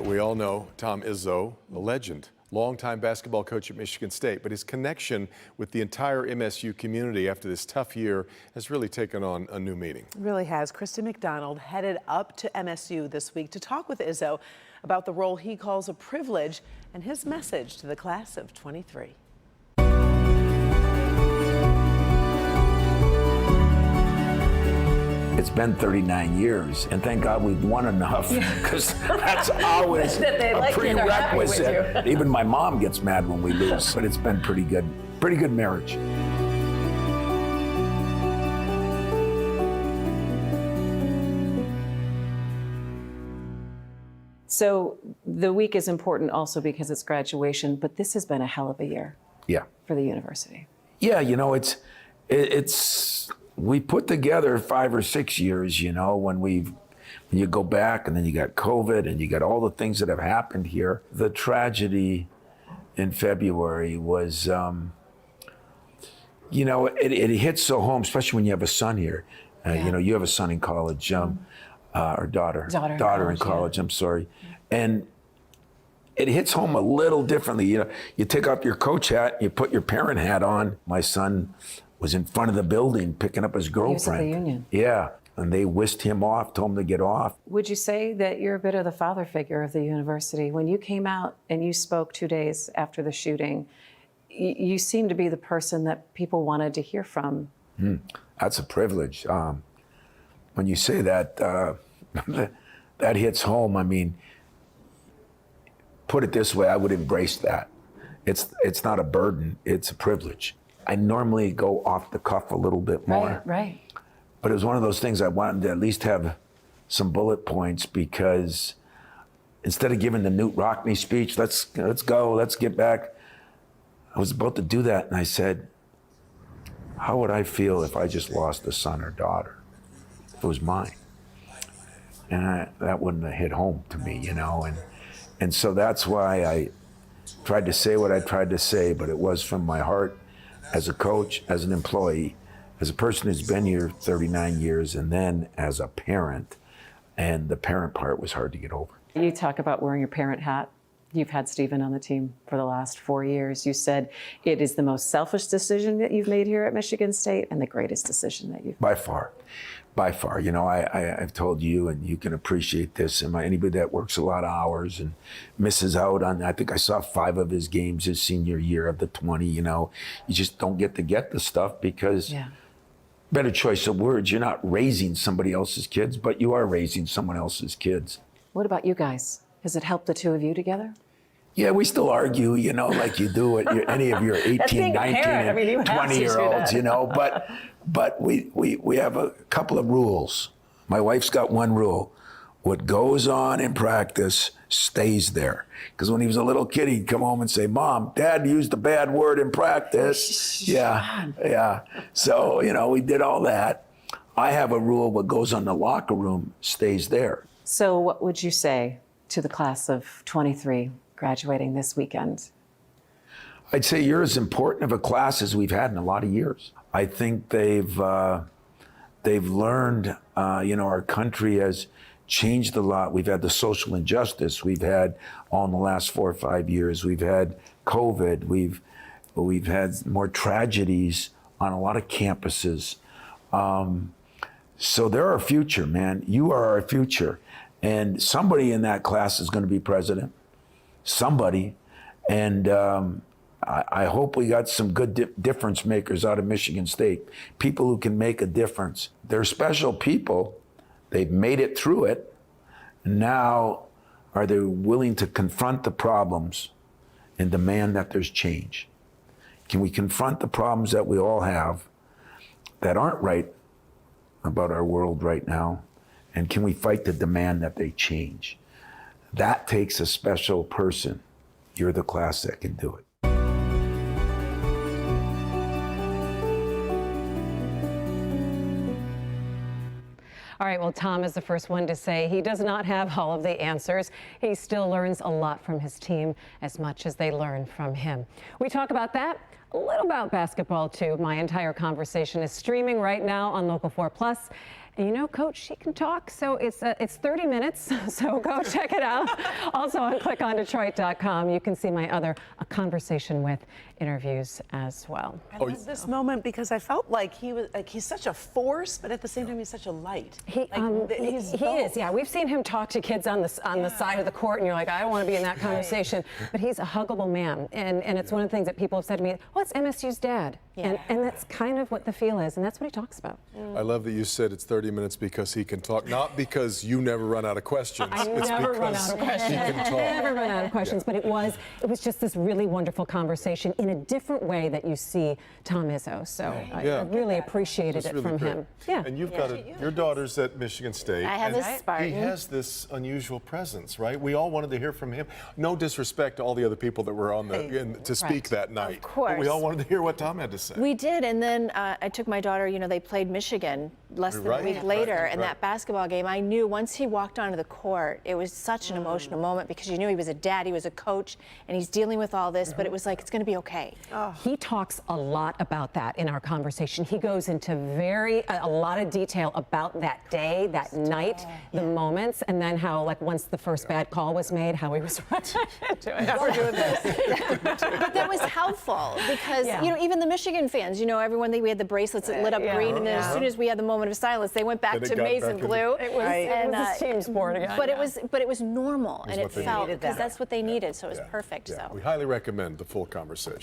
We all know Tom Izzo, the legend, longtime basketball coach at Michigan State, but his connection with the entire MSU community after this tough year has really taken on a new meaning. It really has. Christy McDonald headed up to MSU this week to talk with Izzo about the role he calls a privilege and his message to the class of '23. It's been 39 years, and thank God we've won enough, because that's always a prerequisite. Even my mom gets mad when we lose, but it's been pretty good marriage. So the week is important also because it's graduation, but this has been a hell of a year. Yeah. For the university. Yeah, you know, we put together 5 or 6 years, you know, when you go back and then you got COVID and you got all the things that have happened here. The tragedy in February was, you know, it hits so home, especially when you have a son here. You know, you have a son in college, or daughter in college, yeah. I'm sorry. And it hits home a little differently. You know, you take off your coach hat, you put your parent hat on. My son was in front of the building picking up his girlfriend. He was at the union. Yeah, and they whisked him off, told him to get off. Would you say that you're a bit of the father figure of the university? When you came out and you spoke 2 days after the shooting, you seemed to be the person that people wanted to hear from. That's a privilege. When you say that, that hits home. I mean, put it this way, I would embrace that. It's not a burden, it's a privilege. I normally go off the cuff a little bit more. Right. But it was one of those things I wanted to at least have some bullet points, because instead of giving the Newt Rockney speech, let's go, let's get back, I was about to do that and I said, how would I feel if I just lost a son or daughter? If it was mine. And that wouldn't have hit home to me, you know? And so that's why I tried to say what I tried to say, but it was from my heart, as a coach, as an employee, as a person who's been here 39 years, and then as a parent. And the parent part was hard to get over. You talk about wearing your parent hat. You've had Stephen on the team for the last 4 years. You said it is the most selfish decision that you've made here at Michigan State and the greatest decision that you've made. By far. You know, I've told you, and you can appreciate this, and anybody that works a lot of hours and misses out on, I think I saw 5 of his games his senior year of the 20, you know, you just don't get to get the stuff because, better choice of words, you're not raising somebody else's kids, but you are raising someone else's kids. What about you guys? Has it helped the two of you together? Yeah, we still argue, you know, like you do at any of your 18, 19, and 20-year-olds, you know, but we have a couple of rules. My wife's got one rule. What goes on in practice stays there. Because when he was a little kid, he'd come home and say, Mom, Dad used a bad word in practice. Yeah. So, you know, we did all that. I have a rule, what goes on in the locker room stays there. So what would you say to the class of '23 graduating this weekend? I'd say you're as important of a class as we've had in a lot of years. I think they've learned, you know, our country has changed a lot. We've had the social injustice we've had all in the last 4 or 5 years. We've had COVID. We've had more tragedies on a lot of campuses. So they're our future, man. You are our future. And somebody in that class is going to be president. Somebody. And I hope we got some good difference makers out of Michigan State. People who can make a difference. They're special people. They've made it through it. Now, are they willing to confront the problems and demand that there's change? Can we confront the problems that we all have that aren't right about our world right now? And can we fight to demand that they change? That takes a special person. You're the class that can do it. All right, well, Tom is the first one to say he does not have all of the answers. He still learns a lot from his team as much as they learn from him. We talk about that, a little about basketball, too. My entire conversation is streaming right now on Local 4 Plus. And you know, Coach, she can talk, so it's 30 minutes, so go check it out. Also on clickondetroit.com, you can see my other Conversation With interviews as well. I love this moment because I felt like he's such a force, but at the same time he's such a light. He is, yeah. We've seen him talk to kids on the side of the court, and you're like, I don't want to be in that conversation. But he's a huggable man, and it's one of the things that people have said to me. Oh, it's MSU's dad, and that's kind of what the feel is, and that's what he talks about. I love that you said it's 30 minutes because he can talk, not because you never run out of questions. I never run out of questions. He can talk. Never run out of questions, but it was just this really wonderful conversation in a different way that you see Tom Izzo. So I really appreciated it from him. Yeah. And you've got your daughter's at Michigan State. I have a Spartan. He has this unusual presence, right? We all wanted to hear from him. No disrespect to all the other people that were on to speak that night. Of course. But we all wanted to hear what Tom had to say. We did, and then I took my daughter, they played Michigan less than a week later, and that basketball game, I knew once he walked onto the court, it was such an emotional moment because you knew he was a dad, he was a coach, and he's dealing with all this, but it was like, it's going to be okay. He talks a lot about that in our conversation. He goes into a lot of detail about that day, that night, the moments, and then how, like, once the first bad call was made, how he was We're doing this. But that was helpful because, even the Michigan fans, everyone, we had the bracelets that lit up green, and then as soon as we had the moment of silence, they went back to maize and blue. It was a team sport again. But it was normal, and it felt, because that's what they needed, so it was perfect. Yeah. So. We highly recommend the full conversation.